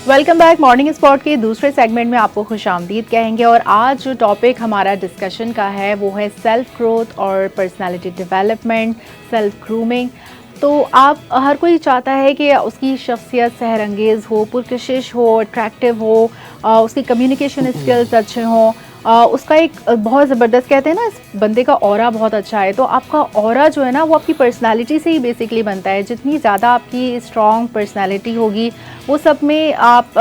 Welcome back. Morning spot के दूसरे segment में आपको खुशामदीद कहेंगे और आज जो टॉपिक हमारा डिस्कशन का है वो है सेल्फ ग्रोथ और पर्सनालिटी डेवलपमेंट, सेल्फ ग्रूमिंग। तो आप हर कोई चाहता है कि उसकी शख्सियत सहरंगेज़ हो, पुरकशिश हो, अट्रैक्टिव हो, उसकी कम्युनिकेशन स्किल्स अच्छे हों, उसका एक बहुत ज़बरदस्त कहते हैं ना इस बंदे का ऑरा बहुत अच्छा है। तो आपका ऑरा जो है ना वो आपकी पर्सनालिटी से ही बेसिकली बनता है। जितनी ज़्यादा आपकी स्ट्रॉन्ग पर्सनालिटी होगी वो सब में आप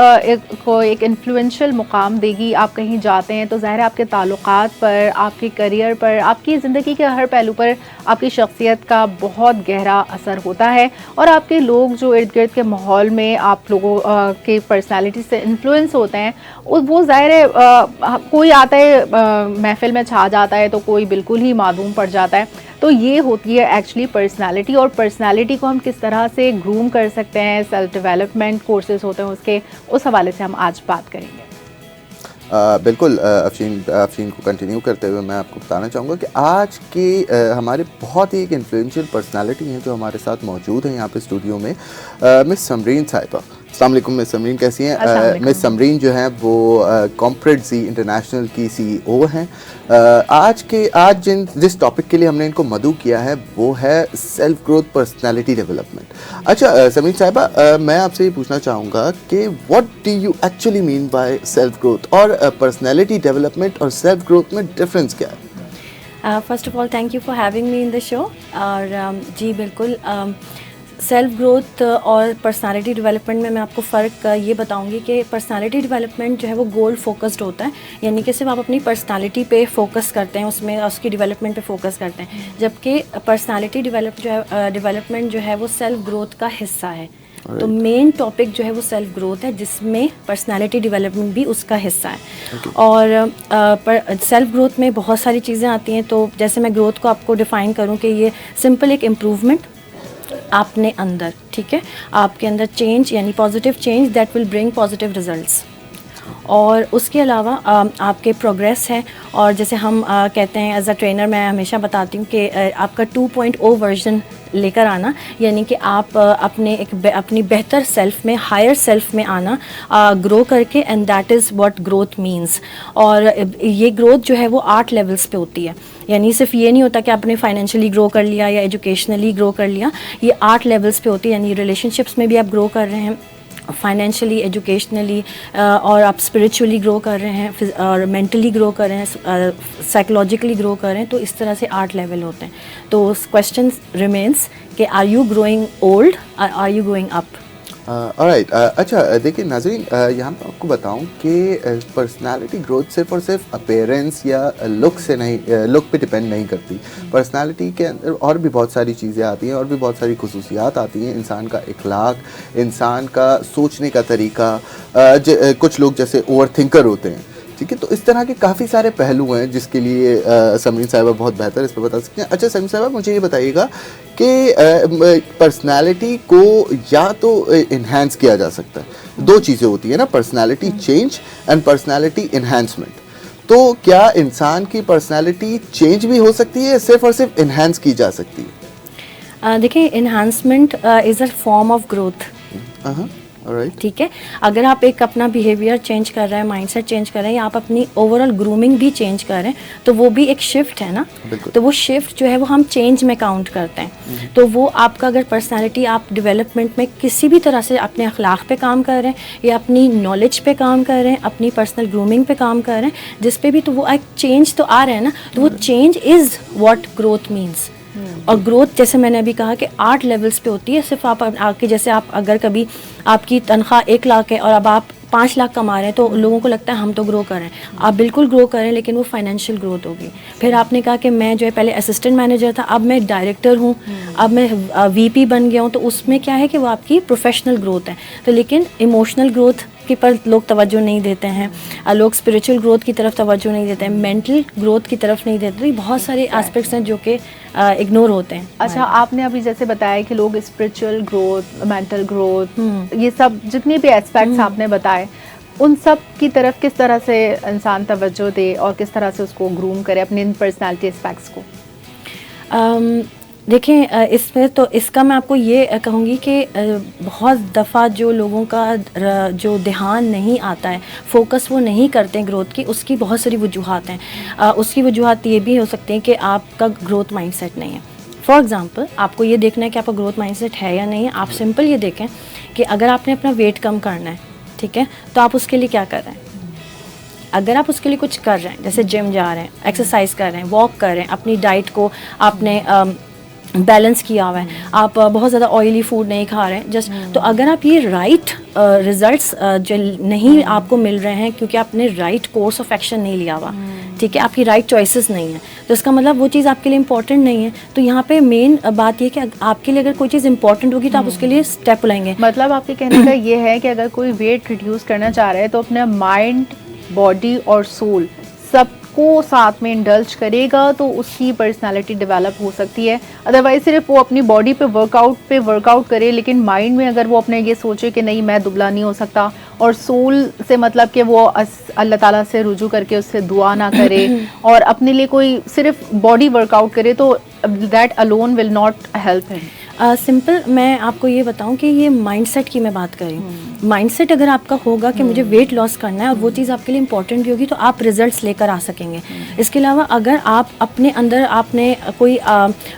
को एक इन्फ्लुएंशियल मुकाम देगी। आप कहीं जाते हैं तो ज़ाहिर है आपके ताल्लुकात पर, आपके करियर पर, आपकी ज़िंदगी के हर पहलू पर आपकी शख्सियत का बहुत गहरा असर होता है। और आपके लोग जो इर्द गिर्द के माहौल में आप लोगों के पर्सनालिटी से इन्फ्लुएंस होते हैं वो ज़ाहिर है कोई आता है महफिल में छा जाता है तो कोई बिल्कुल ही मादूम पड़ जाता है। तो ये होती है एक्चुअली पर्सनालिटी। और पर्सनालिटी को हम किस तरह से ग्रूम कर सकते हैं, सेल्फ डेवलपमेंट कोर्सेज होते हैं उसके, उस हवाले से हम आज बात करेंगे। बिल्कुल अफशीन को कंटिन्यू करते हुए मैं आपको बताना चाहूँगा कि आज के हमारे बहुत ही एक इन्फ्लुएंशियल पर्सनालिटी हैं जो हमारे साथ मौजूद हैं यहाँ पे स्टूडियो में, मिस समरीन साहिबा। अस्सलाम वालेकुम मिस समरीन, कैसी हैं? मिस समरीन जो हैं वो कॉर्पोरेट जी इंटरनेशनल की CEO हैं। आज जिस टॉपिक के लिए हमने इनको मदऊ किया है वो है सेल्फ ग्रोथ, पर्सनालिटी डेवलपमेंट। अच्छा समरीन साहिबा, मैं आपसे ये पूछना चाहूँगा कि what do you actually mean by self growth और पर्सनालिटी डेवलपमेंट और सेल्फ ग्रोथ में डिफरेंस क्या है? First of all thank you for having me in the show. और जी बिल्कुल, सेल्फ ग्रोथ और पर्सनालिटी डेवलपमेंट में मैं आपको फ़र्क ये बताऊंगी कि पर्सनालिटी डेवलपमेंट जो है वो गोल फोकस्ड होता है, यानी कि सिर्फ आप अपनी पर्सनालिटी पे फोकस करते हैं, उसमें उसकी डेवलपमेंट पे फोकस करते हैं। जबकि पर्सनालिटी डेवलपमेंट जो है वो सेल्फ ग्रोथ का हिस्सा है। तो मेन टॉपिक जो है वो सेल्फ ग्रोथ है, जिसमें पर्सनालिटी डेवलपमेंट भी उसका हिस्सा है। और सेल्फ ग्रोथ में बहुत सारी चीज़ें आती हैं। तो जैसे मैं ग्रोथ को आपको डिफ़ाइन करूँ कि ये सिंपल एक इम्प्रूवमेंट आपने अंदर, ठीक है, आपके अंदर चेंज, यानी positive change that will bring positive results. और उसके अलावा आपके प्रोग्रेस है। और जैसे हम कहते हैं एज अ ट्रेनर, मैं हमेशा बताती हूँ कि आपका 2.0 वर्जन लेकर आना, यानी कि आप अपनी बेहतर सेल्फ में, हायर सेल्फ में आना, ग्रो करके, and that is what growth means. और ये ग्रोथ जो है वो 8 लेवल्स पे होती है, यानी सिर्फ ये नहीं होता कि आपने फाइनेंशियली ग्रो कर लिया या एजुकेशनली ग्रो कर लिया, ये 8 लेवल्स पे होती है। यानी रिलेशनशिप्स में भी आप ग्रो कर रहे हैं, फाइनेंशियली, एजुकेशनली, और आप स्पिरिचुअली ग्रो कर रहे हैं, और मेंटली ग्रो कर रहे हैं, साइकोलॉजिकली ग्रो कर रहे हैं। तो इस तरह से 8 लेवल होते हैं। तो क्वेश्चन रिमेंस कि are you growing old, are you growing up? Alright. अच्छा देखिए नाज़रीन, यहाँ पर आपको बताऊँ कि पर्सनालिटी ग्रोथ सिर्फ और सिर्फ अपीयरेंस या लुक से नहीं, लुक पे डिपेंड नहीं करती। पर्सनालिटी के अंदर और भी बहुत सारी चीज़ें आती हैं और भी बहुत सारी खुसूसियात आती हैं। इंसान का इखलाक, इंसान का सोचने का तरीका, कुछ लोग जैसे ओवर थिंकर होते हैं, ठीक है। तो इस तरह के काफ़ी सारे पहलू हैं जिसके लिए समरीन साहिबा बहुत बेहतर इस पर बता सकते हैं। अच्छा समरीन साहिबा, मुझे ये बताइएगा कि पर्सनालिटी को या तो इन्हांस किया जा सकता है, दो चीज़ें होती हैं ना, personality change and personality enhancement. तो क्या इंसान की पर्सनालिटी चेंज भी हो सकती है, सिर्फ और सिर्फ इन्हांस की जा सकती है? देखिए, enhancement is a form of growth, ठीक है। अगर आप एक अपना बिहेवियर चेंज कर रहे हैं, माइंडसेट चेंज कर रहे हैं, या आप अपनी ओवरऑल ग्रूमिंग भी चेंज कर रहे हैं, तो वो भी एक शिफ्ट है ना। तो वो शिफ्ट जो है वो हम चेंज में काउंट करते हैं। तो वो आपका अगर पर्सनालिटी, आप डेवलपमेंट में किसी भी तरह से अपने अखलाक पे काम कर रहे हैं या अपनी नॉलेज पे काम कर रहे हैं, अपनी पर्सनल ग्रूमिंग पे काम कर रहे हैं, जिस पे भी, तो वो एक चेंज तो आ रहा है ना। तो वो change is what growth means. और ग्रोथ जैसे मैंने अभी कहा कि 8 लेवल्स पे होती है। सिर्फ आप आके, जैसे आप अगर कभी आपकी तनख्वाह 1 लाख है और अब आप 5 लाख कमा रहे हैं, तो लोगों को लगता है हम तो ग्रो कर रहे हैं। आप बिल्कुल ग्रो कर रहे हैं, लेकिन वो फाइनेंशियल ग्रोथ होगी। फिर आपने कहा कि मैं जो है पहले असिस्टेंट मैनेजर था, अब मैं डायरेक्टर हूँ, अब मैं VP बन गया हूँ, तो उसमें क्या है कि वो आपकी प्रोफेशनल ग्रोथ है। तो लेकिन इमोशनल ग्रोथ के पर लोग तवज्जो नहीं देते हैं, लोग स्पिरिचुअल ग्रोथ की तरफ तवज्जो नहीं देते हैं, मेंटल ग्रोथ की तरफ नहीं देते। तो बहुत सारे एस्पेक्ट्स हैं जो कि इग्नोर होते हैं। अच्छा, आपने अभी जैसे बताया कि लोग स्पिरिचुअल ग्रोथ, मेंटल ग्रोथ, ये सब जितने भी एस्पेक्ट्स आपने बताए, उन सब की तरफ किस तरह से इंसान तवज्जो दे और किस तरह से उसको ग्रूम करे अपने इन पर्सनालिटी एस्पेक्ट्स को? देखें इसमें तो इसका मैं आपको ये कहूँगी कि बहुत दफ़ा जो लोगों का जो ध्यान नहीं आता है, फोकस वो नहीं करते हैं ग्रोथ की, उसकी बहुत सारी वजूहात हैं। उसकी वजूहात ये भी हो सकती हैं कि आपका ग्रोथ माइंडसेट नहीं है। फॉर एग्ज़ाम्पल, आपको ये देखना है कि आपका ग्रोथ माइंडसेट है या नहीं है। आप सिंपल ये देखें कि अगर आपने अपना वेट कम करना है, ठीक है, तो आप उसके लिए क्या कर रहे हैं? अगर आप उसके लिए कुछ कर रहे हैं, जैसे जिम जा रहे हैं, एक्सरसाइज कर रहे हैं, वॉक कर रहे हैं, अपनी डाइट को आपने बैलेंस किया हुआ है, आप बहुत ज़्यादा ऑयली फूड नहीं खा रहे हैं जस्ट, तो अगर आप ये राइट रिजल्ट्स जो नहीं आपको मिल रहे हैं क्योंकि आपने राइट कोर्स ऑफ एक्शन नहीं लिया हुआ, ठीक है, आपकी राइट चॉइसेस नहीं है, तो इसका मतलब वो चीज़ आपके लिए इंपॉर्टेंट नहीं है। तो यहाँ पे मेन बात ये कि आपके लिए अगर कोई चीज़ इंपॉर्टेंट होगी तो आप उसके लिए स्टेप उठाएंगे। मतलब आपके कहने का ये है कि अगर कोई वेट रिड्यूस करना चाह रहा है तो अपना माइंड, बॉडी और सोल सबको साथ में इंडल्ज करेगा तो उसकी पर्सनालिटी डेवलप हो सकती है। अदरवाइज सिर्फ वो अपनी बॉडी पे वर्कआउट करे, लेकिन माइंड में अगर वो अपने ये सोचे कि नहीं मैं दुबला नहीं हो सकता, और सोल से मतलब कि वो अल्लाह ताला से रुजू करके उससे दुआ ना करे और अपने लिए कोई सिर्फ बॉडी वर्कआउट करे, तो that alone will not help him. Simple मैं आपको ये बताऊं कि ये माइंडसेट की मैं बात कर रही हूँ। माइंडसेट अगर आपका होगा कि मुझे वेट लॉस करना है और वो चीज़ आपके लिए इंपॉर्टेंट भी होगी तो आप रिजल्ट्स लेकर आ सकेंगे। इसके अलावा अगर आप अपने अंदर आपने कोई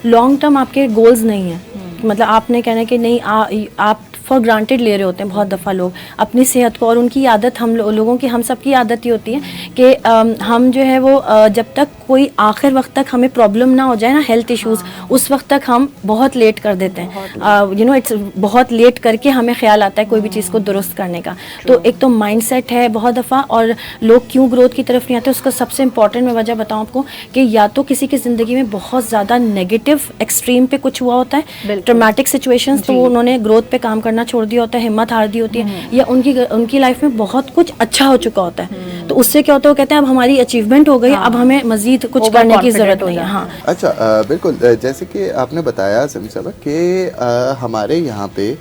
लॉन्ग टर्म आपके गोल्स नहीं है, मतलब आपने कहना है कि नहीं आप फॉर ग्रांटेड ले रहे होते हैं बहुत दफ़ा लोग अपनी सेहत को, और उनकी आदत हम लोगों की, हम सबकी आदत ही होती है कि हम जो है वो जब तक कोई आखिर वक्त तक हमें प्रॉब्लम ना हो जाए ना, हेल्थ इश्यूज़, उस वक्त तक हम बहुत लेट कर देते हैं। यू नो इट्स बहुत लेट करके हमें ख्याल आता है कोई भी चीज़ को दुरुस्त करने का। तो एक तो माइंडसेट है बहुत दफ़ा, और लोग क्यों ग्रोथ की तरफ नहीं आते उसका सबसे इंपॉर्टेंट मैं वजह बताऊँ आपको कि या तो किसी की ज़िंदगी में बहुत ज़्यादा नेगेटिव एक्सट्रीम पे कुछ हुआ होता है, ट्रॉमेटिक सिचुएशंस, तो उन्होंने ग्रोथ पे काम करना छोड़ दिया होता है, हिम्मत हार दी होती है, या उनकी लाइफ में बहुत कुछ अच्छा हो चुका होता है, तो उससे क्या होता है वो कहते हैं अब हमारी अचीवमेंट हो गई, अब हमें मजीद कुछ करने की जरूरत नहीं है। हाँ, अच्छा, बिल्कुल जैसे कि आपने बताया समी साहब कि हमारे यहाँ पे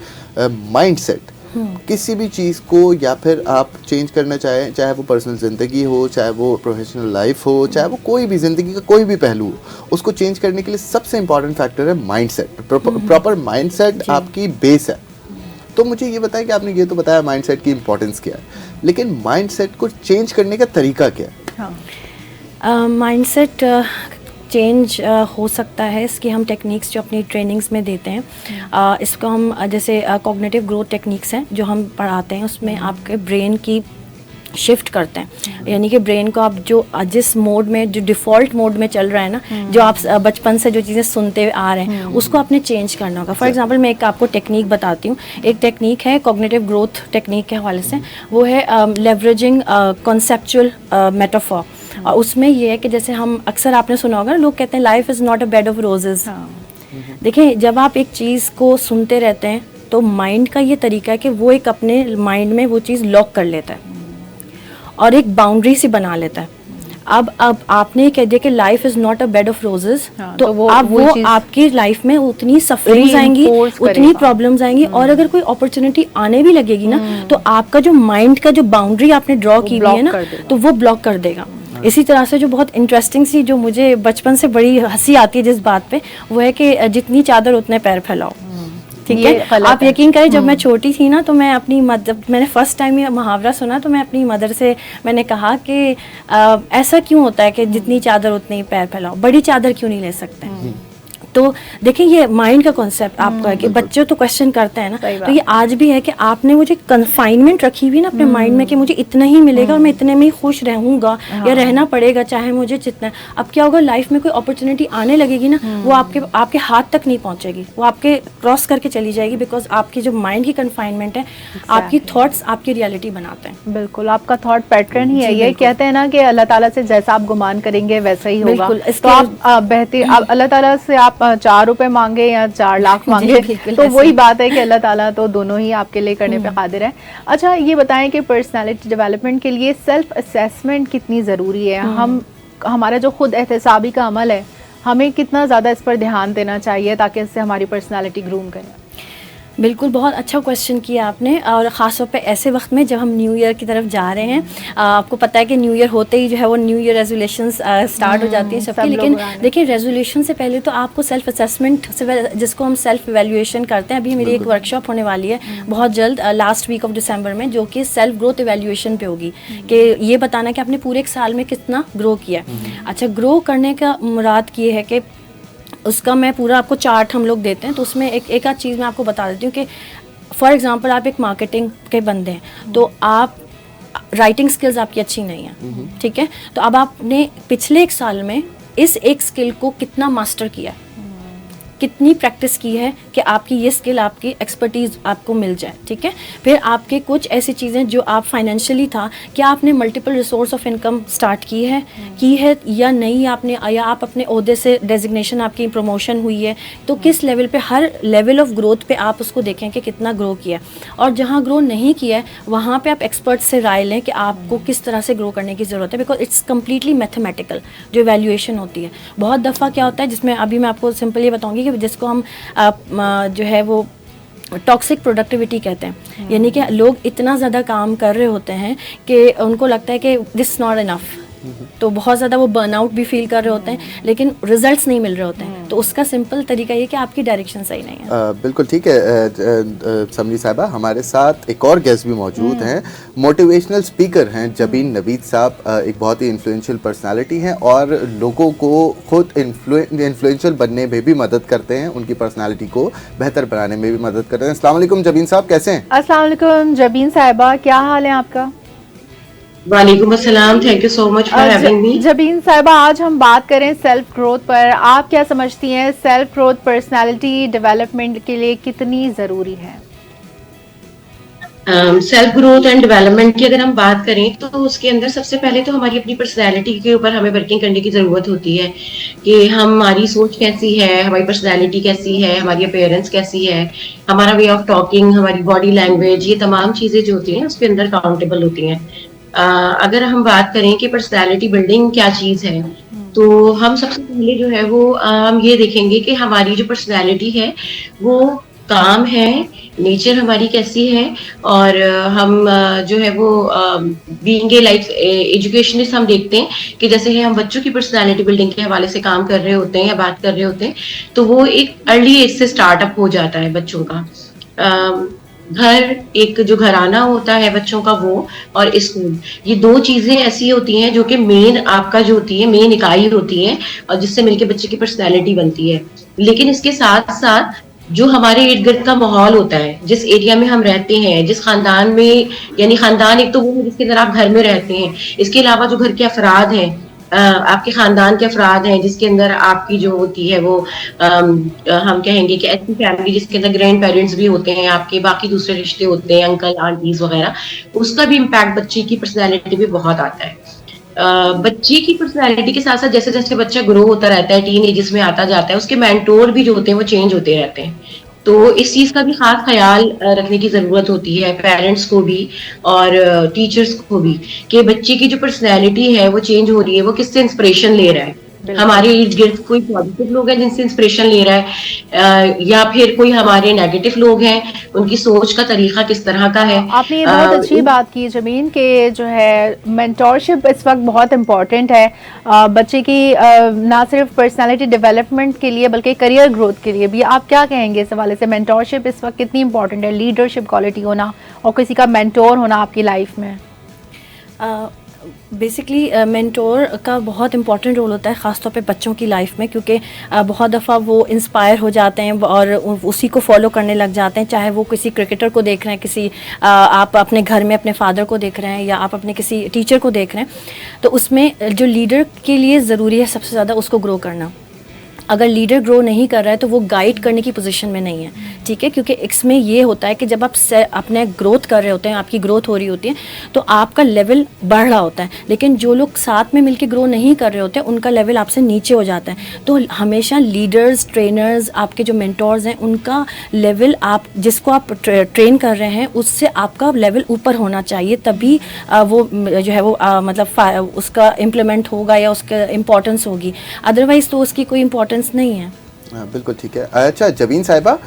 माइंडसेट किसी भी चीज़ को या फिर आप चेंज करना चाहें, चाहे वो पर्सनल ज़िंदगी हो, चाहे वो प्रोफेशनल लाइफ हो, चाहे वो कोई भी ज़िंदगी का कोई भी पहलू हो, उसको चेंज करने के लिए सबसे इम्पॉर्टेंट फैक्टर है माइंडसेट। प्रॉपर माइंडसेट आपकी बेस है। तो मुझे ये बताएं कि आपने ये तो बताया माइंडसेट की इंपॉर्टेंस क्या है, लेकिन माइंडसेट को चेंज करने का तरीका क्या है? माइंडसेट चेंज हो सकता है, इसकी हम टेक्निक्स जो अपनी ट्रेनिंग्स में देते हैं, इसको हम जैसे कॉग्निटिव ग्रोथ टेक्निक्स हैं जो हम पढ़ाते हैं, उसमें आपके ब्रेन की शिफ्ट करते हैं, यानी कि ब्रेन को आप जो जिस मोड में, जो डिफ़ॉल्ट मोड में चल रहा है ना, जो आप बचपन से जो चीज़ें सुनते आ रहे हैं उसको आपने चेंज करना होगा। फॉर एग्जांपल मैं एक आपको टेक्निक बताती हूँ। एक टेक्निक है कॉग्निटिव ग्रोथ टेक्निक के हवाले से, वो है लेवरेजिंग कॉन्सेप्चुअल मेटाफॉर। और उसमें ये है कि जैसे हम अक्सर आपने सुना होगा, लोग कहते हैं life is not a bed of roses. देखिए, जब आप एक चीज़ को सुनते रहते हैं तो माइंड का ये तरीका है कि वो एक अपने माइंड में वो चीज़ लॉक कर लेता है और एक बाउंड्री सी बना लेता है। अब आपने कह दिया कि life is not a bed of roses, तो वो आपकी लाइफ में उतनी सफरिंग्स आएंगी, उतनी प्रॉब्लम्स आएंगी, और अगर कोई अपॉर्चुनिटी आने भी लगेगी ना, तो आपका जो माइंड का जो बाउंड्री आपने ड्रॉ की हुई है ना, तो वो ब्लॉक कर देगा। इसी तरह से जो बहुत इंटरेस्टिंग सी, जो मुझे बचपन से बड़ी हंसी आती है जिस बात पे, वो है कि जितनी चादर उतने पैर फैलाओ। ठीक है, आप यकीन करें, जब मैं छोटी थी ना, तो मैं अपनी जब मैंने फर्स्ट टाइम ये मुहावरा सुना तो मैं अपनी मदर से मैंने कहा कि ऐसा क्यों होता है कि जितनी चादर उतने ही पैर फैलाओ, बड़ी चादर क्यों नहीं ले सकते? तो देखिए, ये माइंड का कॉन्सेप्ट आपका है कि बच्चे तो क्वेश्चन करते हैं ना, तो ये आज भी है कि आपने मुझे कन्फाइनमेंट रखी हुई ना अपने माइंड में कि मुझे इतना ही मिलेगा और मैं इतने में ही खुश रहूंगा या रहना पड़ेगा चाहे मुझे जितना। अब क्या होगा, लाइफ में कोई अपॉर्चुनिटी आने लगेगी ना, वो आपके हाथ तक नहीं पहुंचेगी, वो आपके क्रॉस करके चली जाएगी, बिकॉज आपकी जो माइंड की कन्फाइनमेंट है, आपकी थॉट्स आपकी रियलिटी बनाते हैं। बिल्कुल, आपका थॉट पैटर्न ही है। ये कहते हैं ना कि अल्लाह ताला से जैसा आप गुमान करेंगे वैसा ही होगा। तो आप बेहतर, अल्लाह ताला से आप 4 रुपए मांगे या 4 लाख मांगे, तो वही बात है कि अल्लाह ताला तो दोनों ही आपके लिए करने पे कादिर है। अच्छा, ये बताएं कि पर्सनालिटी डेवलपमेंट के लिए सेल्फ असेसमेंट कितनी ज़रूरी है? हमारा जो खुद एहतसाबी का अमल है, हमें कितना ज़्यादा इस पर ध्यान देना चाहिए ताकि इससे हमारी पर्सनालिटी ग्रूम करें? बिल्कुल, बहुत अच्छा क्वेश्चन किया आपने, और ख़ास तौर पे ऐसे वक्त में जब हम न्यू ईयर की तरफ जा रहे हैं। आपको पता है कि न्यू ईयर होते ही जो है वो न्यू ईयर रेजोल्यूशंस स्टार्ट हो जाती हैं सब सबकी। लोग लेकिन बनाने। देखिए, रेजोल्यूशन से पहले तो आपको सेल्फ असेसमेंट से, जिसको हम सेल्फ इवैल्यूएशन करते हैं, अभी मेरी एक वर्कशॉप होने वाली है बहुत जल्द, लास्ट वीक ऑफ दिसंबर में, जो कि सेल्फ ग्रोथ इवैल्यूएशन पे होगी, कि ये बताना कि आपने पूरे एक साल में कितना ग्रो किया। अच्छा, ग्रो करने का मुराद ये है कि उसका मैं पूरा आपको चार्ट हम लोग देते हैं, तो उसमें एक आध चीज़ मैं आपको बता देती हूँ कि फॉर एग्जांपल आप एक मार्केटिंग के बंदे हैं, तो आप राइटिंग स्किल्स आपकी अच्छी नहीं है, ठीक है, तो अब आपने पिछले एक साल में इस एक स्किल को कितना मास्टर किया, कितनी प्रैक्टिस की है कि आपकी ये स्किल, आपकी एक्सपर्टीज़ आपको मिल जाए, ठीक है। फिर आपके कुछ ऐसी चीज़ें जो आप फाइनेंशियली था, क्या आपने multiple resource of income start की है या नहीं आपने, या आप अपने ओहदे से डेजिग्नेशन, आपकी प्रमोशन हुई है, तो किस लेवल पे, हर लेवल ऑफ ग्रोथ पे आप उसको देखें कि कितना ग्रो किया है। और जहाँ ग्रो नहीं किया है वहाँ पे आप एक्सपर्ट से राय लें कि आपको किस तरह से ग्रो करने की ज़रूरत है, बिकॉज इट्स कम्प्लीटली मैथमेटिकल जो इवैल्यूएशन होती है। बहुत दफ़ा क्या होता है, जिसमें अभी मैं आपको सिंपल ये बताऊँगी, जिसको हम जो है वो टॉक्सिक प्रोडक्टिविटी कहते हैं, यानी कि लोग इतना ज़्यादा काम कर रहे होते हैं कि उनको लगता है कि दिस नॉट इनफ, तो बहुत ज़्यादा वो बर्नआउट भी फील कर रहे होते हैं, लेकिन रिजल्ट्स नहीं मिल रहे होते हैं। तो उसका सिंपल तरीका ये कि आपकी डायरेक्शन सही नहीं है। बिल्कुल ठीक है। समरी साहिबा, हमारे साथ एक और गेस्ट भी मौजूद हैं, मोटिवेशनल स्पीकर हैं जबीन नवीद साहब। एक बहुत ही इन्फ्लुएंशियल पर्सनालिटी हैं और लोगों को खुद इन्फ्लुएंशियल बनने में भी मदद करते हैं, उनकी पर्सनालिटी को बेहतर बनाने में भी मदद करते हैं। अस्सलाम वालेकुम जबीन साहब, कैसे हैं? अस्सलाम वालेकुम जबीन साहिबा, क्या हाल है आपका? वालेकुम अस्सलाम, thank you so much for having me. Jabeen साहिबा, आज हम बात करें सेल्फ ग्रोथ पर। आप क्या समझती हैं, सेल्फ ग्रोथ पर्सनालिटी डेवलपमेंट के लिए कितनी ज़रूरी है? सेल्फ ग्रोथ एंड डेवलपमेंट की अगर हम बात करें तो उसके अंदर सबसे पहले तो हमारी अपनी पर्सनैलिटी के ऊपर हमें वर्किंग करने की ज़रूरत होती है कि हमारी सोच कैसी है, हमारी पर्सनैलिटी कैसी है, हमारी अपीयरेंस कैसी है, हमारा वे ऑफ टॉकिंग, हमारी बॉडी लैंग्वेज, ये तमाम चीज़ें जो होती हैं उसके अंदर काउंटेबल होती हैं। अगर हम बात करें कि पर्सनैलिटी बिल्डिंग क्या चीज़ है, तो हम सबसे पहले जो है वो हम ये देखेंगे कि हमारी जो पर्सनैलिटी है वो काम है, नेचर हमारी कैसी है, और हम जो है वो बीइंग ए लाइक एजुकेशनिस्ट हम देखते हैं कि जैसे है हम बच्चों की पर्सनालिटी बिल्डिंग के हवाले से काम कर रहे होते हैं या बात कर रहे होते हैं, तो वो एक अर्ली एज से स्टार्टअप हो जाता है बच्चों का। घर, एक जो घराना होता है बच्चों का वो, और स्कूल, ये दो चीजें ऐसी होती हैं जो कि मेन आपका जो होती है, मेन इकाई होती है, और जिससे मिलके बच्चे की पर्सनैलिटी बनती है। लेकिन इसके साथ साथ जो हमारे इर्द गिर्द का माहौल होता है, जिस एरिया में हम रहते हैं, जिस खानदान में, यानी खानदान एक तो वो है जिसके अंदर आप घर में रहते हैं, इसके अलावा जो घर के अफराद हैं, आपके खानदान के अफराद हैं, जिसके अंदर आपकी जो होती है वो हम कहेंगे कि ऐसी फैमिली जिसके अंदर ग्रैंड पेरेंट्स भी होते हैं, आपके बाकी दूसरे रिश्ते होते हैं, अंकल आंटीज वगैरह, उसका भी इम्पैक्ट बच्चे की पर्सनैलिटी पे बहुत आता है। बच्चे की पर्सनैलिटी के साथ साथ जैसे जैसे बच्चा ग्रो होता रहता है, टीन एजेस में आता जाता है, उसके मेंटोर भी जो होते हैं वो चेंज होते रहते हैं। तो इस चीज का भी खास ख्याल रखने की जरूरत होती है पेरेंट्स को भी और टीचर्स को भी, कि बच्चे की जो पर्सनैलिटी है वो चेंज हो रही है, वो किससे इंस्पिरेशन ले रहा है। हमारे इर्द गिर्द कोई पॉजिटिव लोग हैं जिनसे इंस्पिरेशन ले रहा है, या फिर कोई हमारे नेगेटिव लोग हैं, उनकी सोच का तरीका किस तरह का है। आपने ये बहुत अच्छी बात की जमीन, कि जो है मेंटोरशिप इस वक्त बहुत इम्पॉर्टेंट है बच्चे की, ना सिर्फ पर्सनालिटी डेवलपमेंट के लिए बल्कि करियर ग्रोथ के लिए भी। आप क्या कहेंगे इस हवाले से, मेंटोरशिप इस वक्त कितनी इंपॉर्टेंट है, लीडरशिप क्वालिटी होना और किसी का मेंटोर होना आपकी लाइफ में? बेसिकली मेंटोर का बहुत इंपॉर्टेंट रोल होता है, ख़ासतौर पे बच्चों की लाइफ में, क्योंकि बहुत दफ़ा वो इंस्पायर हो जाते हैं और उसी को फॉलो करने लग जाते हैं। चाहे वो किसी क्रिकेटर को देख रहे हैं, किसी आप अपने घर में अपने फादर को देख रहे हैं, या आप अपने किसी टीचर को देख रहे हैं, तो उसमें जो लीडर के लिए ज़रूरी है सबसे ज़्यादा उसको ग्रो करना। अगर लीडर ग्रो नहीं कर रहा है तो वो गाइड करने की पोजीशन में नहीं है, ठीक है, क्योंकि इसमें ये होता है कि जब आप अपने ग्रोथ कर रहे होते हैं, आपकी ग्रोथ हो रही होती है, तो आपका लेवल बढ़ रहा होता है, लेकिन जो लोग साथ में मिलकर ग्रो नहीं कर रहे होते हैं उनका लेवल आपसे नीचे हो जाता है। तो हमेशा लीडर्स, ट्रेनर्स, आपके जो मेंटोर्स हैं, उनका लेवल, आप जिसको आप ट्रेन कर रहे हैं उससे आपका लेवल ऊपर होना चाहिए, तभी वो जो है वो मतलब उसका इम्प्लीमेंट होगा या उसका इम्पोर्टेंस होगी, अदरवाइज़ तो उसकी कोई इम्पोर्टेंस नहीं है। बिल्कुल ठीक है। अच्छा जबीन साहिबा,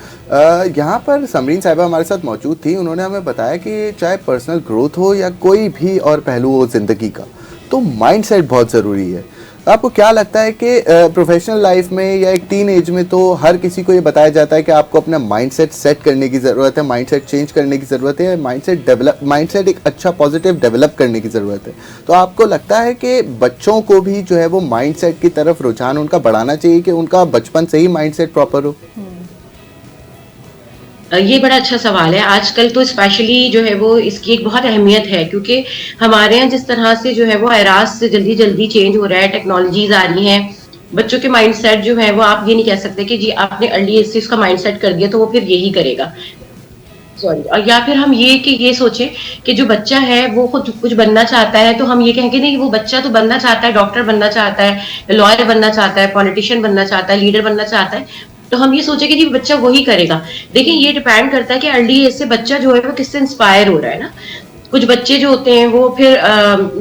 यहाँ पर समरीन साहिबा हमारे साथ मौजूद थी, उन्होंने हमें बताया कि चाहे पर्सनल ग्रोथ हो या कोई भी और पहलू हो ज़िंदगी का, तो माइंडसेट बहुत ज़रूरी है। आपको क्या लगता है कि प्रोफेशनल लाइफ में या एक टीन एज में तो हर किसी को ये बताया जाता है कि आपको अपना माइंडसेट सेट करने की ज़रूरत है, माइंडसेट चेंज करने की ज़रूरत है, माइंडसेट एक अच्छा पॉजिटिव डेवलप करने की ज़रूरत है। तो आपको लगता है कि बच्चों को भी जो है वो माइंडसेट की तरफ रुझान उनका बढ़ाना चाहिए कि उनका बचपन से ही माइंडसेट प्रॉपर हो? ये बड़ा अच्छा सवाल है। आजकल तो स्पेशली जो है वो इसकी एक बहुत अहमियत है, क्योंकि हमारे यहाँ जिस तरह से जो है वो एरास से जल्दी जल्दी चेंज हो रहा है, टेक्नोलॉजीज आ रही हैं, बच्चों के माइंडसेट जो है वो आप ये नहीं कह सकते कि जी आपने अर्ली एज से उसका माइंडसेट कर दिया तो वो फिर यही करेगा। सॉरी। और या फिर हम ये सोचे कि जो बच्चा है वो खुद कुछ बनना चाहता है तो हम ये कहेंगे नहीं, वो बच्चा तो बनना चाहता है, डॉक्टर बनना चाहता है, लॉयर बनना चाहता है, पॉलिटिशियन बनना चाहता है, लीडर बनना चाहता है, तो हम ये सोचे कि जी बच्चा वही करेगा। देखिए ये डिपेंड करता है कि अर्ली एज से बच्चा जो है वो किससे इंस्पायर हो रहा है ना। कुछ बच्चे जो होते हैं वो फिर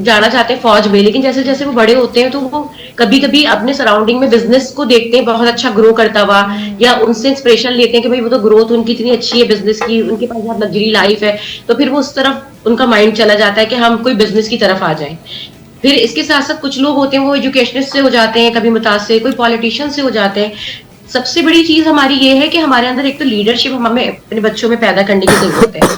जाना चाहते हैं फौज में, लेकिन जैसे जैसे वो बड़े होते हैं तो वो कभी कभी अपने सराउंडिंग में बिजनेस को देखते हैं बहुत अच्छा ग्रो करता हुआ, या उनसे इंस्पिरेशन लेते हैं कि भाई वो तो ग्रोथ उनकी इतनी अच्छी है बिजनेस की, उनके पास बहुत लग्जरी लाइफ है, तो फिर वो उस तरफ उनका माइंड चला जाता है कि हम कोई बिजनेस की तरफ आ जाएं। फिर इसके साथ साथ कुछ लोग होते हैं वो एजुकेशनिस्ट से हो जाते हैं, कभी मुतासिर, कोई पॉलिटिशियन से हो जाते हैं। सबसे बड़ी चीज हमारी ये है कि हमारे अंदर एक तो लीडरशिप हमें अपने बच्चों में पैदा करने की जरूरत है,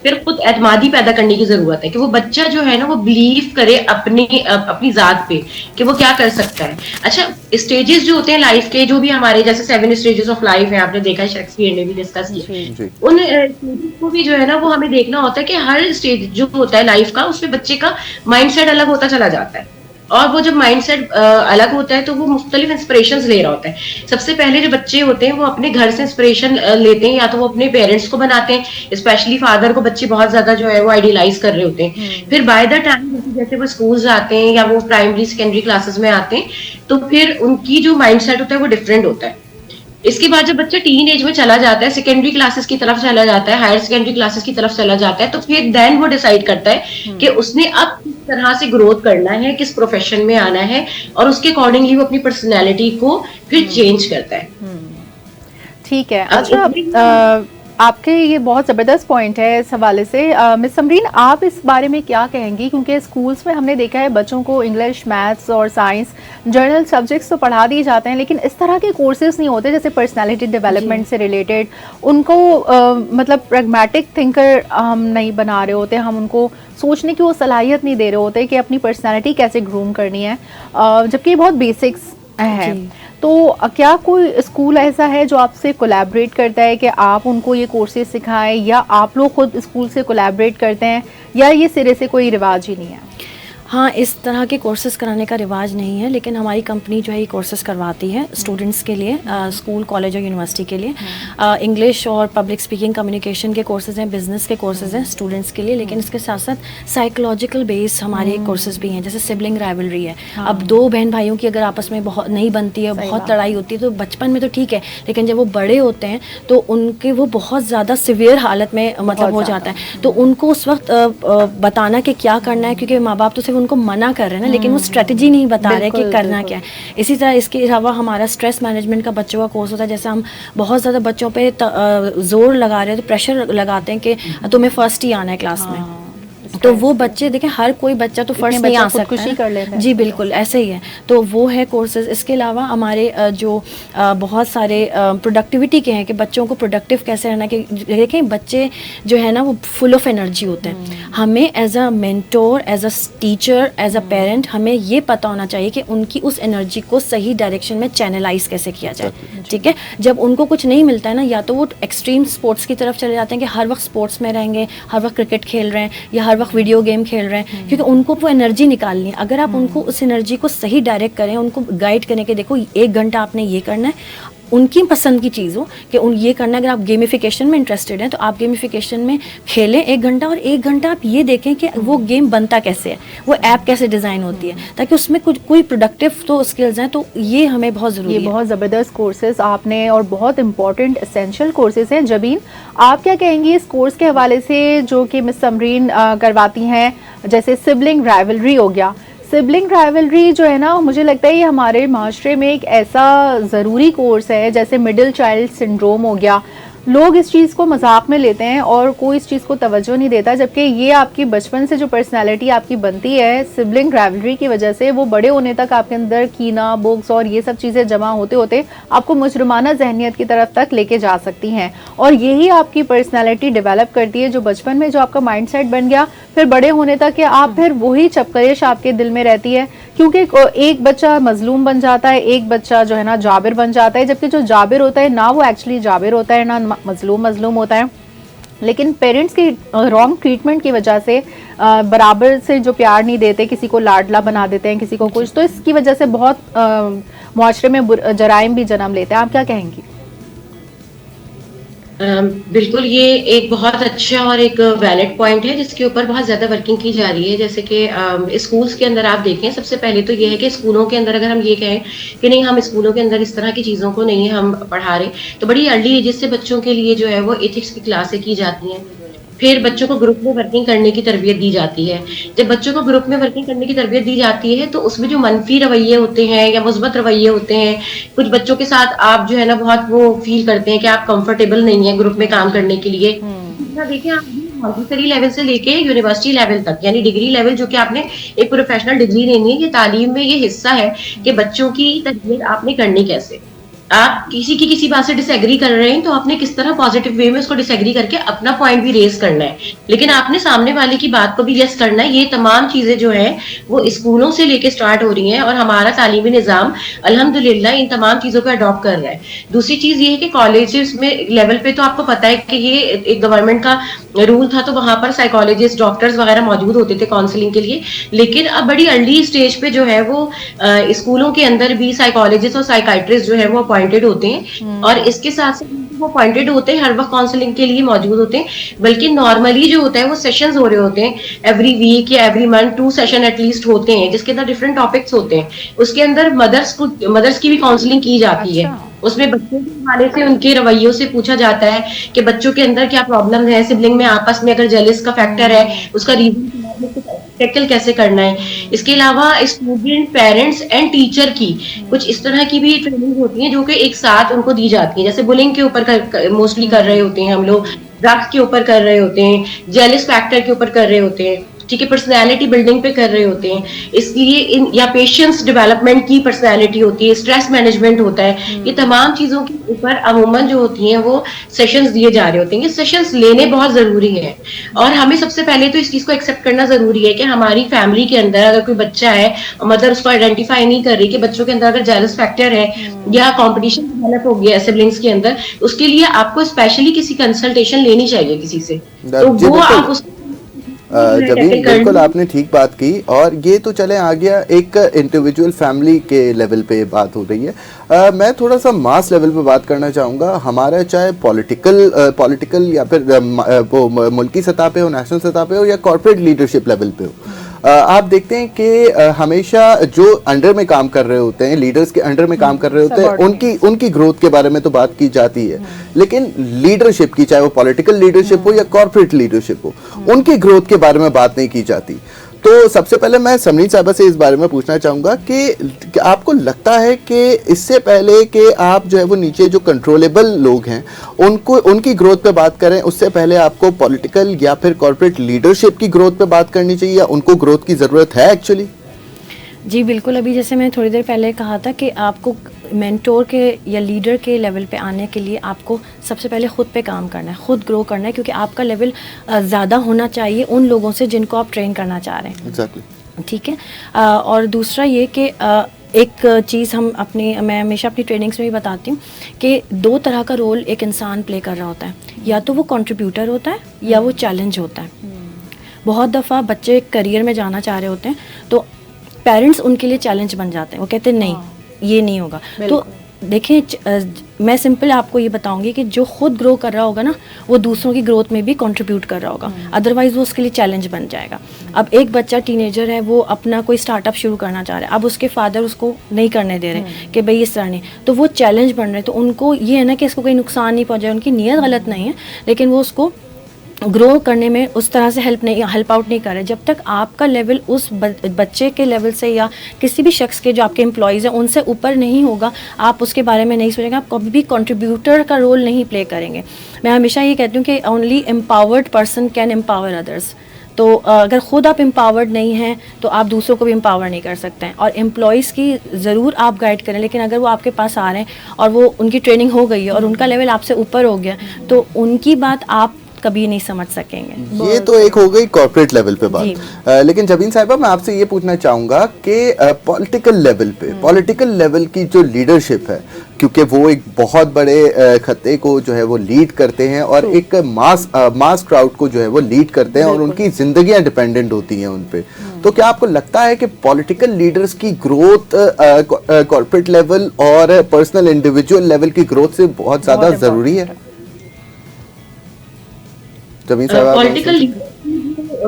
फिर खुद एतमादी पैदा करने की जरूरत है कि वो बच्चा जो है ना वो बिलीव करे अपनी जात पे कि वो क्या कर सकता है। अच्छा स्टेजेस जो होते हैं लाइफ के, जो भी हमारे जैसे 7 स्टेजेस ऑफ लाइफ है, आपने देखा है शेक्सपियर ने भी डिस्कस किया, उन स्टेजेस को भी जो है ना वो हमें देखना होता है कि हर स्टेज जो होता है लाइफ का उसमें बच्चे का माइंडसेट अलग होता चला जाता है, और वो जब माइंडसेट अलग होता है तो वो मुख्तलिफ इंस्पिरेशंस ले रहा होता है। सबसे पहले जो बच्चे होते हैं वो अपने घर से इंस्पिरेशन लेते हैं, या तो वो अपने पेरेंट्स को बनाते हैं, स्पेशली फादर को बच्चे बहुत ज्यादा जो है वो आइडियलाइज कर रहे होते हैं। फिर बाय द टाइम जैसे वो स्कूल आते हैं या वो प्राइमरी सेकेंडरी क्लासेस में आते हैं तो फिर उनकी जो माइंडसेट होता है वो डिफरेंट होता है। इसके बाद जब बच्चा टीन एज में चला जाता है, सेकेंडरी क्लासेस की तरफ चला जाता है, हायर सेकेंडरी क्लासेस की तरफ चला जाता है, तो फिर देन वो डिसाइड करता है कि उसने अब किस तरह से ग्रोथ करना है, किस प्रोफेशन में आना है, और उसके अकॉर्डिंगली वो अपनी पर्सनैलिटी को फिर चेंज करता है। ठीक है। अच्छा आपके ये बहुत ज़बरदस्त पॉइंट है इस हवाले से। मिस समरीन आप इस बारे में क्या कहेंगी, क्योंकि स्कूल्स में हमने देखा है बच्चों को इंग्लिश, मैथ्स और साइंस जनरल सब्जेक्ट्स तो पढ़ा दिए जाते हैं, लेकिन इस तरह के कोर्सेज नहीं होते जैसे पर्सनालिटी डेवलपमेंट से रिलेटेड। उनको मतलब प्रैग्मेटिक थिंकर हम नहीं बना रहे होते, हम उनको सोचने की वो सलाहियत नहीं दे रहे होते कि अपनी पर्सनैलिटी कैसे ग्रूम करनी है, जबकि ये बहुत बेसिक्स है। तो क्या कोई स्कूल ऐसा है जो आपसे कोलैबोरेट करता है कि आप उनको ये कोर्सेज सिखाएं, या आप लोग खुद स्कूल से कोलैबोरेट करते हैं, या ये सिरे से कोई रिवाज ही नहीं है? हाँ, इस तरह के कोर्सेज़ कराने का रिवाज नहीं है, लेकिन हमारी कंपनी जो है ये कोर्सेज़ करवाती है स्टूडेंट्स के लिए, स्कूल, कॉलेज और यूनिवर्सिटी के लिए। इंग्लिश और पब्लिक स्पीकिंग, कम्युनिकेशन के कोर्सेज़ हैं, बिजनेस के कोर्सेज़ हैं स्टूडेंट्स के लिए, लेकिन इसके साथ साथ साइकोलॉजिकल बेस हमारे कोर्सेज़ भी हैं, जैसे सिबलिंग राइवलरी है। अब दो बहन भाइयों की अगर आपस में बहुत नहीं बनती है, बहुत लड़ाई होती है, तो बचपन में तो ठीक है, लेकिन जब वो बड़े होते हैं तो उनके वो बहुत ज़्यादा सिवियर हालत में मतलब हो जाता है, तो उनको उस वक्त बताना कि क्या करना है, क्योंकि माँ बाप तो सिर्फ उनको मना कर रहे हैं ना, लेकिन वो स्ट्रेटजी नहीं बता रहे कि करना क्या है। इसी तरह इसके अलावा हमारा स्ट्रेस मैनेजमेंट का बच्चों का कोर्स होता है, जैसे हम बहुत ज़्यादा बच्चों पे जोर लगा रहे हैं, तो प्रेशर लगाते हैं कि तुम्हें फर्स्ट ही आना है क्लास में। तो वो बच्चे देखें, हर कोई बच्चा तो फर्स्ट नहीं आ सकता है, कर लेते हैं। जी बिल्कुल ऐसे ही है, तो वो है कोर्सेज। इसके अलावा हमारे जो बहुत सारे प्रोडक्टिविटी के हैं कि बच्चों को प्रोडक्टिव कैसे रहना, कि देखें बच्चे जो है ना वो फुल ऑफ एनर्जी होते हैं। हमें as a mentor, as a teacher, as a parent हमें ये पता होना चाहिए कि उनकी उस एनर्जी को सही डायरेक्शन में चैनलाइज कैसे किया जाए। ठीक है, जब उनको कुछ नहीं मिलता है ना, या तो वो एक्सट्रीम स्पोर्ट्स की तरफ चले जाते हैं कि हर वक्त स्पोर्ट्स में रहेंगे, हर वक्त क्रिकेट खेल रहे हैं या हर वक्त वीडियो गेम खेल रहे हैं, क्योंकि उनको वो एनर्जी निकालनी है। अगर आप उनको उस एनर्जी को सही डायरेक्ट करें, उनको गाइड करें कि देखो 1 घंटा आपने ये करना है, उनकी पसंद की चीज़ हो कि उन ये करना है। अगर आप गेमिफिकेशन में इंटरेस्टेड हैं तो आप गेमिफिकेशन में खेलें 1 घंटा, और 1 घंटा आप ये देखें कि वो गेम बनता कैसे है, वो ऐप कैसे डिज़ाइन होती है, ताकि उसमें कुछ कोई प्रोडक्टिव तो स्किल्स हैं। तो ये हमें बहुत ज़रूरी है। ये बहुत ज़बरदस्त कोर्सेज आपने, और बहुत इंपॉर्टेंट एसेंशियल कोर्सेज हैं। जबीन आप क्या कहेंगी इस कोर्स के हवाले से जो कि मिस समरीन करवाती हैं, जैसे सिबलिंग राइवलरी हो गया, सिबलिंग राइवलरी जो है ना, मुझे लगता है ये हमारे माशरे में एक ऐसा ज़रूरी कोर्स है, जैसे मिडिल चाइल्ड सिंड्रोम हो गया। लोग इस चीज़ को मजाक में लेते हैं और कोई इस चीज़ को तवज्जो नहीं देता, जबकि ये आपकी बचपन से जो पर्सनैलिटी आपकी बनती है सिबलिंग राइवलरी की वजह से, वो बड़े होने तक आपके अंदर कीना, बुक्स और ये सब चीज़ें जमा होते होते आपको मुजरमाना जहनियत की तरफ तक लेके जा सकती हैं। और यही आपकी पर्सनैलिटी डेवलप करती है, जो बचपन में जो आपका माइंड सेट बन गया, फिर बड़े होने तक के आप फिर वही चपकरेश आपके दिल में रहती है। क्योंकि एक बच्चा मजलूम बन जाता है, एक बच्चा जो है ना जाबिर बन जाता है, जबकि जो जाबिर होता है ना वो एक्चुअली जाबिर होता है, ना मजलूम होता है। लेकिन पेरेंट्स की रॉन्ग ट्रीटमेंट की वजह से बराबर से जो प्यार नहीं देते, किसी को लाडला बना देते हैं, किसी को कुछ, तो इसकी वजह से बहुत मुआशरे में जराइम भी जन्म लेते हैं। आप क्या कहेंगी? बिल्कुल, ये एक बहुत अच्छा और एक वैलिड पॉइंट है जिसके ऊपर बहुत ज़्यादा वर्किंग की जा रही है। जैसे कि स्कूल्स के अंदर आप देखें, सबसे पहले तो ये है कि स्कूलों के अंदर अगर हम ये कहें कि नहीं, हम स्कूलों के अंदर इस तरह की चीज़ों को नहीं हम पढ़ा रहे, तो बड़ी अर्ली एजेस से बच्चों के लिए जो है वो एथिक्स की क्लासें की जाती हैं। फिर बच्चों को ग्रुप में वर्किंग करने की तरबियत दी जाती है। जब बच्चों को ग्रुप में वर्किंग करने की तरबियत दी जाती है, तो उसमें जो मनफी रवैये होते हैं या मुस्बत रवैये होते हैं, कुछ बच्चों के साथ आप जो है ना बहुत वो फील करते हैं कि आप कंफर्टेबल नहीं है ग्रुप में काम करने के लिए। देखिए, आप मॉन्टेसरी लेवल से लेके यूनिवर्सिटी लेवल तक, यानी डिग्री लेवल, जो कि आपने एक प्रोफेशनल डिग्री लेनी है, ये तालीम में ये हिस्सा है कि बच्चों की तरबियत आपने करनी कैसे। आप किसी की किसी बात से डिसएग्री कर रहे हैं, तो आपने किस तरह पॉजिटिव वे में उसको डिसएग्री करके अपना पॉइंट भी रेज करना है, लेकिन आपने सामने वाले की बात को भी यस करना है। ये तमाम चीजें जो है वो स्कूलों से लेके स्टार्ट हो रही हैं और हमारा तालीमी निज़ाम अल्हम्दुलिल्लाह इन तमाम चीजों को अडॉप्ट कर रहा है। दूसरी चीज ये है कि कॉलेजेस में लेवल पे तो आपको पता है कि ये एक गवर्नमेंट का रूल था, तो वहां पर साइकोलॉजिस्ट, डॉक्टर्स वगैरह मौजूद होते थे काउंसलिंग के लिए। लेकिन अब बड़ी अर्ली स्टेज पे जो है वो स्कूलों के अंदर भी साइकोलॉजिस्ट और साइकाइट्रिस्ट जो है वो अपॉइंटेड होते हैं, और इसके साथ साथ वो अपॉइंटेड होते हैं, हर वक्त काउंसलिंग के लिए मौजूद होते हैं। बल्कि नॉर्मली जो होता है वो सेशंस हो रहे होते हैं एवरी वीक या एवरी मंथ, 2 सेशन एटलीस्ट होते हैं, जिसके अंदर डिफरेंट टॉपिक्स होते हैं। उसके अंदर मदर्स की भी काउंसलिंग की जाती है। उसमें बच्चों के हवाले से उनके रवैयों से पूछा जाता है कि बच्चों के अंदर क्या प्रॉब्लम है, सिबलिंग में आपस में अगर जेलस का फैक्टर है, उसका रीजन टैकल कैसे करना है। इसके अलावा स्टूडेंट, पेरेंट्स एंड टीचर की कुछ इस तरह की भी ट्रेनिंग होती है जो कि एक साथ उनको दी जाती है। जैसे बुलिंग के ऊपर मोस्टली कर रहे होते हैं हम लोग, ड्रग्स के ऊपर कर रहे होते हैं, जेलस फैक्टर के ऊपर कर रहे होते हैं, ठीक है, पर्सनैलिटी बिल्डिंग पे कर रहे होते हैं। इसलिए या पेशेंस डेवलपमेंट की पर्सनैलिटी होती है, स्ट्रेस मैनेजमेंट होता है। ये तमाम चीजों के ऊपर अमूमन जो होती हैं वो सेशंस दिए जा रहे होते हैं। ये सेशंस लेने बहुत जरूरी है, और हमें सबसे पहले तो इस चीज को एक्सेप्ट करना जरूरी है कि हमारी फैमिली के अंदर अगर कोई बच्चा है और मदर उसको आइडेंटिफाई नहीं कर रही कि बच्चों के अंदर अगर जेलस फैक्टर है या कॉम्पिटिशन डेवलप हो गया है सिबलिंग्स के अंदर, उसके लिए आपको स्पेशली किसी कंसल्टेशन लेनी चाहिए किसी से। तो वो आप उस जबीन, बिल्कुल आपने ठीक बात की। और ये तो चले आ गया एक इंडिविजुअल फैमिली के लेवल पे बात हो रही है। मैं थोड़ा सा मास लेवल पे बात करना चाहूँगा। हमारा चाहे पॉलिटिकल या फिर वो मुल्की सतह पे हो, नेशनल सतह पे हो, या कॉर्पोरेट लीडरशिप लेवल पे हो, आप देखते हैं कि हमेशा जो अंडर में काम कर रहे होते हैं, लीडर्स के अंडर में काम कर रहे होते हैं, उनकी ग्रोथ के बारे में तो बात की जाती है, लेकिन लीडरशिप की, चाहे वो पॉलिटिकल लीडरशिप हो या कॉर्पोरेट लीडरशिप हो, उनकी ग्रोथ के बारे में बात नहीं की जाती। तो सबसे पहले मैं समरीन साहबा से इस बारे में पूछना चाहूँगा कि आपको लगता है कि इससे पहले कि आप जो है वो नीचे जो कंट्रोलेबल लोग हैं उनकी ग्रोथ पे बात करें, उससे पहले आपको पॉलिटिकल या फिर कॉर्पोरेट लीडरशिप की ग्रोथ पे बात करनी चाहिए, या उनको ग्रोथ की ज़रूरत है एक्चुअली? जी बिल्कुल, अभी जैसे मैंने थोड़ी देर पहले कहा था कि आपको मेंटोर के या लीडर के लेवल पे आने के लिए आपको सबसे पहले ख़ुद पे काम करना है, ख़ुद ग्रो करना है, क्योंकि आपका लेवल ज़्यादा होना चाहिए उन लोगों से जिनको आप ट्रेन करना चाह रहे हैं। Exactly. ठीक है। और दूसरा ये कि एक चीज़ मैं हमेशा अपनी ट्रेनिंग्स में भी बताती हूँ कि 2 तरह का रोल एक इंसान प्ले कर रहा होता है, या तो वो कंट्रीब्यूटर होता है या वो चैलेंज होता है। बहुत दफ़ा बच्चे करियर में जाना चाह रहे होते हैं तो पेरेंट्स उनके लिए चैलेंज बन जाते हैं, वो कहते हैं नहीं ये नहीं होगा। तो देखें, मैं सिंपल आपको ये बताऊंगी कि जो खुद ग्रो कर रहा होगा ना, वो दूसरों की ग्रोथ में भी कंट्रीब्यूट कर रहा होगा, अदरवाइज वो उसके लिए चैलेंज बन जाएगा। अब एक बच्चा टीनेजर है, वो अपना कोई स्टार्टअप शुरू करना चाह रहा है, अब उसके फादर उसको नहीं करने दे रहे कि भाई इस तरह नहीं, तो वो चैलेंज बन रहे, तो उनको ये है ना कि इसको कोई नुकसान नहीं पहुंचाए, उनकी नीयत गलत नहीं है, लेकिन वो उसको ग्रो करने में उस तरह से हेल्प आउट नहीं कर रहे। जब तक आपका लेवल उस बच्चे के लेवल से या किसी भी शख्स के जो आपके एम्प्लॉयज़ हैं उनसे ऊपर नहीं होगा, आप उसके बारे में नहीं सोचेंगे, आप कभी भी कंट्रीब्यूटर का रोल नहीं प्ले करेंगे। मैं हमेशा ये कहती हूँ कि only empowered person can empower others. तो अगर ख़ुद आप एम्पावर्ड नहीं हैं तो आप दूसरों को भी एम्पावर नहीं कर सकते हैं। और एम्प्लॉयज़ की ज़रूर आप गाइड करें, लेकिन अगर वो आपके पास आ रहे हैं और वो उनकी ट्रेनिंग हो गई है और उनका लेवल आपसे ऊपर हो गया, तो उनकी बात आप कभी नहीं समझ सकेंगे। ये तो एक हो गई कॉर्पोरेट लेवल पे बात। लेकिन जबीन साहिबा, मैं आपसे ये पूछना चाहूंगा कि पॉलिटिकल लेवल पे, पॉलिटिकल लेवल की जो लीडरशिप है, क्योंकि वो एक बहुत बड़े खत्ते को जो है वो लीड करते हैं और एक मास क्राउड को जो है वो लीड करते हैं और उनकी जिंदगियां डिपेंडेंट होती हैं उन पे। तो क्या आपको लगता है कि पॉलिटिकल लीडर्स की ग्रोथ कॉर्पोरेट लेवल और पर्सनल इंडिविजुअल लेवल की ग्रोथ से बहुत ज्यादा जरूरी है? पॉलिटिकल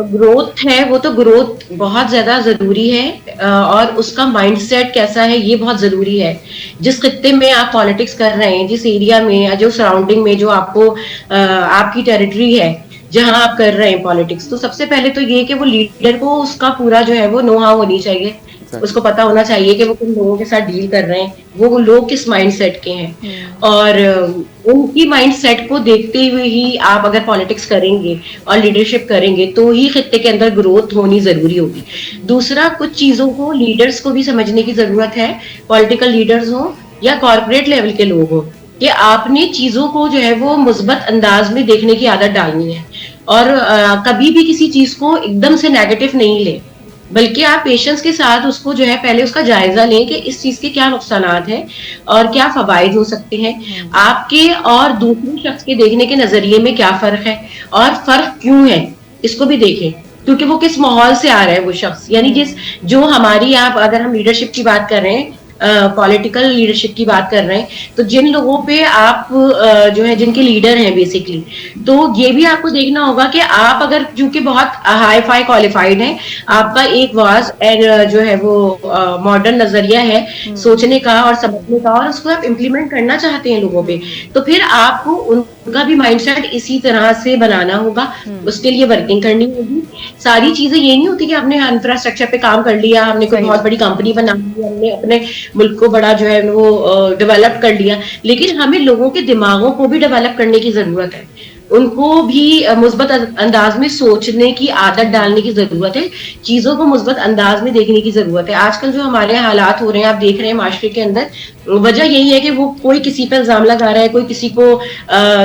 ग्रोथ है, वो तो ग्रोथ बहुत ज्यादा जरूरी है, और उसका माइंडसेट कैसा है ये बहुत जरूरी है। जिस खित्ते में आप पॉलिटिक्स कर रहे हैं, जिस एरिया में या जो सराउंडिंग में जो आपको आपकी टेरिटरी है जहां आप कर रहे हैं पॉलिटिक्स, तो सबसे पहले तो ये कि वो लीडर को उसका पूरा जो है वो नो हाउ होनी चाहिए। उसको पता होना चाहिए कि वो किन लोगों के साथ डील कर रहे हैं, वो लोग किस माइंडसेट के हैं, और उनकी माइंडसेट को देखते हुए ही आप अगर पॉलिटिक्स करेंगे और लीडरशिप करेंगे तो ही खित्ते के अंदर ग्रोथ होनी जरूरी होगी। दूसरा, कुछ चीजों को लीडर्स को भी समझने की जरूरत है, पॉलिटिकल लीडर्स हो या कॉर्पोरेट लेवल के लोग हो, कि आपने चीजों को जो है वो मुस्बत अंदाज में देखने की आदत डालनी है, और कभी भी किसी चीज को एकदम से नेगेटिव नहीं ले, बल्कि आप पेशेंस के साथ उसको जो है पहले उसका जायजा लें कि इस चीज के क्या नुकसानात हैं और क्या फवायद हो सकते हैं, आपके और दूसरे शख्स के देखने के नजरिए में क्या फर्क है और फर्क क्यों है, इसको भी देखें, क्योंकि वो किस माहौल से आ रहा है वो शख्स। यानी जो हमारी, आप अगर हम लीडरशिप की बात कर रहे हैं, पॉलिटिकल लीडरशिप की बात कर रहे हैं, तो जिन लोगों पे आप जो है जिनके लीडर हैं बेसिकली, तो ये भी आपको देखना होगा कि आप अगर चूंकि बहुत हाई फाई क्वालिफाइड हैं, आपका एक वाज जो है वो मॉडर्न नजरिया है सोचने का और समझने का, और उसको आप इम्प्लीमेंट करना चाहते हैं लोगों पे, तो फिर आपको उनका भी माइंडसेट इसी तरह से बनाना होगा, उसके लिए वर्किंग करनी होगी। सारी चीजें ये नहीं होती कि आपने इंफ्रास्ट्रक्चर पे काम कर लिया, हमने कोई बहुत बड़ी कंपनी बना ली, हमने अपने मुल्क को बड़ा जो है वो डेवलप कर लिया, लेकिन हमें लोगों के दिमागों को भी डेवलप करने की जरूरत है, उनको भी मुस्बत अंदाज में सोचने की आदत डालने की जरूरत है, चीजों को मुस्बत अंदाज में देखने की जरूरत है। आजकल जो हमारे हालात हो रहे हैं, आप देख रहे हैं माशरे के अंदर, वजह यही है कि वो कोई किसी पर इल्जाम लगा रहा है, कोई किसी को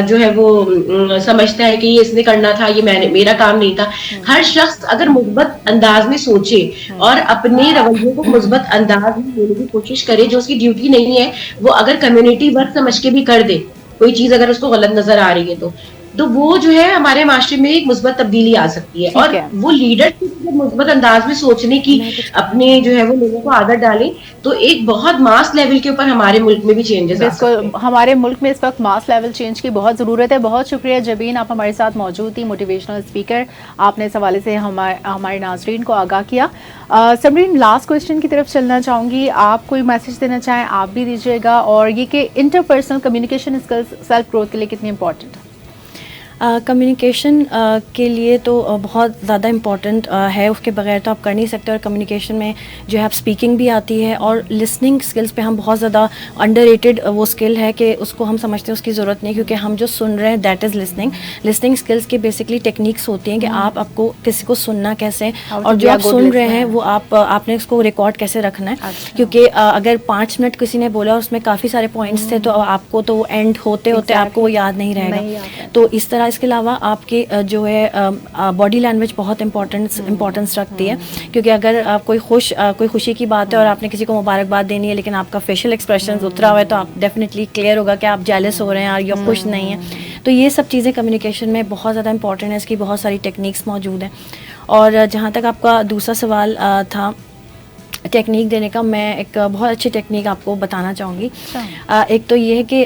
जो है वो समझता है कि ये इसने करना था, ये मेरा काम नहीं था। हर शख्स अगर मुस्बत अंदाज में सोचे और अपने रवैये को मुस्बत अंदाज में लेने की कोशिश करे, जो उसकी ड्यूटी नहीं है वो अगर कम्युनिटी वर्क समझ के भी कर दे, कोई चीज अगर उसको गलत नजर आ रही है तो वो जो है हमारे माशरे में एक मुस्बत तब्दीली आ सकती है। और वो लीडर मुस्बत अंदाज में सोचने की अपने जो है वो लोगों को आदत डालें, तो एक बहुत मास लेवल के ऊपर हमारे मुल्क में भी चेंजेस आ सकते हैं। हमारे मुल्क में इस वक्त मास लेवल चेंज की बहुत ज़रूरत है। बहुत शुक्रिया जबीन, आप हमारे साथ मौजूद थी, मोटिवेशनल स्पीकर, आपने इस हवाले से हमारे नाजरीन को आगाह किया। समरीन, लास्ट क्वेश्चन की तरफ चलना चाहूँगी, आप कोई मैसेज देना चाहें आप भी दीजिएगा, और ये कि interpersonal communication skills self growth के लिए कितनी इंपॉर्टेंट है? कम्युनिकेशन के लिए तो बहुत ज़्यादा इम्पॉर्टेंट है, उसके बगैर तो आप कर नहीं सकते। और कम्युनिकेशन में जो है आप स्पीकिंग भी आती है, और लिसनिंग स्किल्स पे हम बहुत ज़्यादा अंडररेटेड वो स्किल है कि उसको हम समझते हैं उसकी ज़रूरत नहीं, क्योंकि हम जो सुन रहे हैं that is listening. Listening skills की बेसिकली टेक्निक्स होती हैं कि आपको किसी को सुनना कैसे, और जो आप सुन रहे हैं वो आपने उसको रिकॉर्ड कैसे रखना है। क्योंकि अगर 5 मिनट किसी ने बोला और उसमें काफ़ी सारे पॉइंट्स थे, तो आपको तो एंड होते होते आपको वो याद नहीं रहेगा। तो इस तरह इसके अलावा आपके जो है बॉडी लैंग्वेज बहुत इंपॉर्टेंस रखती है, क्योंकि अगर आप कोई खुशी की बात है और आपने किसी को मुबारकबाद देनी है, लेकिन आपका फेशियल एक्सप्रेशन उतरा हुआ है, तो आप डेफिनेटली क्लियर होगा कि आप जेलस हो रहे हैं या खुश नहीं है। तो ये सब चीज़ें कम्युनिकेशन में बहुत ज़्यादा इंपॉर्टेंट है, इसकी बहुत सारी टेक्निक्स मौजूद हैं। और जहाँ तक आपका दूसरा सवाल था टेक्निक देने का, मैं एक बहुत अच्छी टेक्निक आपको बताना चाहूँगी। एक तो ये है कि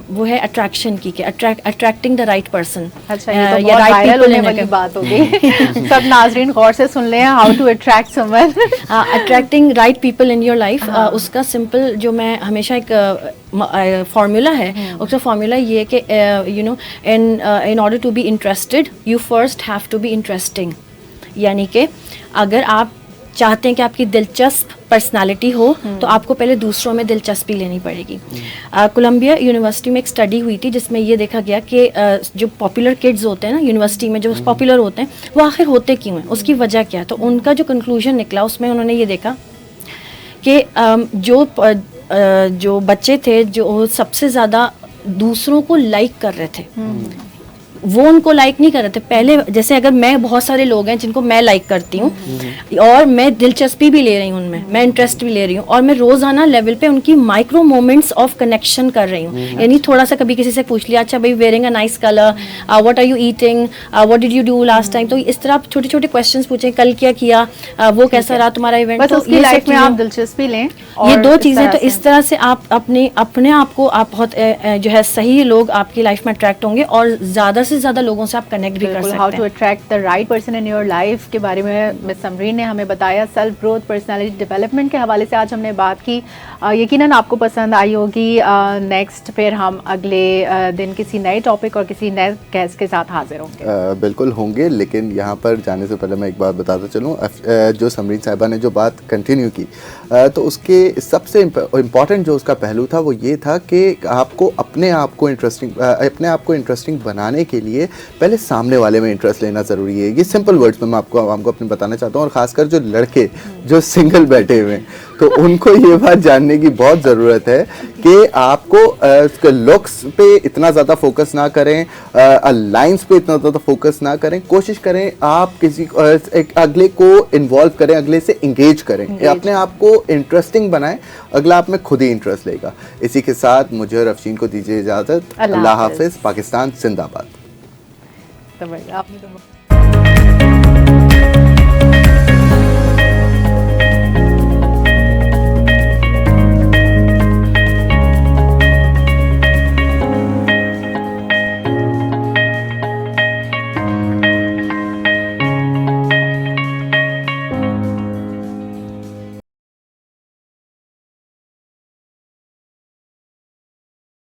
वो है अट्रैक्शन की, कि अट्रैक्टिंग द राइट पर्सन। अच्छा, ये तो बहुत वायरल होने वाली बात हो गई। सब नाज़रीन गौर से सुन लें, how to attract someone. Attracting right people in your life. उसका सिंपल जो मैं हमेशा एक फार्मूला है, उसका फार्मूला ये है कि you know in order to be interested you first have to be interesting. यानी कि अगर आप चाहते हैं कि आपकी दिलचस्प पर्सनालिटी हो तो आपको पहले दूसरों में दिलचस्पी लेनी पड़ेगी। कोलंबिया यूनिवर्सिटी में एक स्टडी हुई थी जिसमें ये देखा गया कि जो पॉपुलर किड्स होते हैं ना यूनिवर्सिटी में, जो पॉपुलर होते हैं, वो आखिर होते क्यों हैं, उसकी वजह क्या है। तो उनका जो कंक्लूजन निकला उसमें उन्होंने ये देखा कि जो बच्चे थे जो सबसे ज़्यादा दूसरों को लाइक कर रहे थे, वो उनको लाइक नहीं कर रहे थे। पहले जैसे अगर मैं, बहुत सारे लोग हैं जिनको मैं लाइक करती हूँ और मैं दिलचस्पी भी ले रही हूँ उनमें, मैं इंटरेस्ट भी ले रही हूँ, और मैं रोजाना लेवल पे उनकी माइक्रो मोमेंट्स ऑफ कनेक्शन कर रही हूँ। यानी थोड़ा सा कभी किसी से पूछ लिया, अच्छा भाई wearing a nice colour, what are you eating, what did you do last time. तो इस तरह आप छोटे छोटे क्वेश्चन पूछें, कल क्या किया, वो कैसा रहा तुम्हारा इवेंट। तो उसकी लाइफ में आप दिलचस्पी लें। ये दो चीजें, तो इस तरह से आप अपने आप को आप बहुत जो है सही लोग आपकी लाइफ में अट्रैक्ट होंगे और ज्यादा से ज्यादा लोगों से आप कनेक्ट भी कर सकते हैं। How to attract the right person in your life के बारे में मिस समरीन ने हमें बताया। सेल्फ ग्रोथ, पर्सनालिटी डेवलपमेंट के हवाले से आज हमने बात की। यकीनन आपको पसंद आई होगी। नेक्स्ट फिर हम अगले दिन किसी नए टॉपिक और किसी नए गेस्ट के साथ हाजिर होंगे। बिल्कुल होंगे, लेकिन यहाँ पर जाने से पहले मैं एक बात बताता चलूँ। जो समरीन साहिबा ने जो बात कंटिन्यू की, तो उसके सबसे इम्पॉर्टेंट जो उसका पहलू था वो ये था कि आपको अपने आप को इंटरेस्टिंग बनाने के लिए पहले सामने वाले में इंटरेस्ट लेना ज़रूरी है। ये सिंपल वर्ड्स में मैं आपको अपने बताना चाहता हूँ, और ख़ासकर जो लड़के जो सिंगल बैठे हुए हैं तो उनको ये बात जानने की बहुत ज़रूरत है कि आपको लुक्स पे इतना ज़्यादा फोकस ना करें, लाइंस पे इतना ज़्यादा फोकस ना करें। कोशिश करें आप किसी एक अगले को इन्वॉल्व करें, अगले से इंगेज करें, अपने आप को इंटरेस्टिंग बनाएं, अगला आप में खुद ही इंटरेस्ट लेगा। इसी के साथ मुझे और अफशीन को दीजिए इजाज़त। अल्लाह हाफिज़। पाकिस्तान जिंदाबाद। आपने तो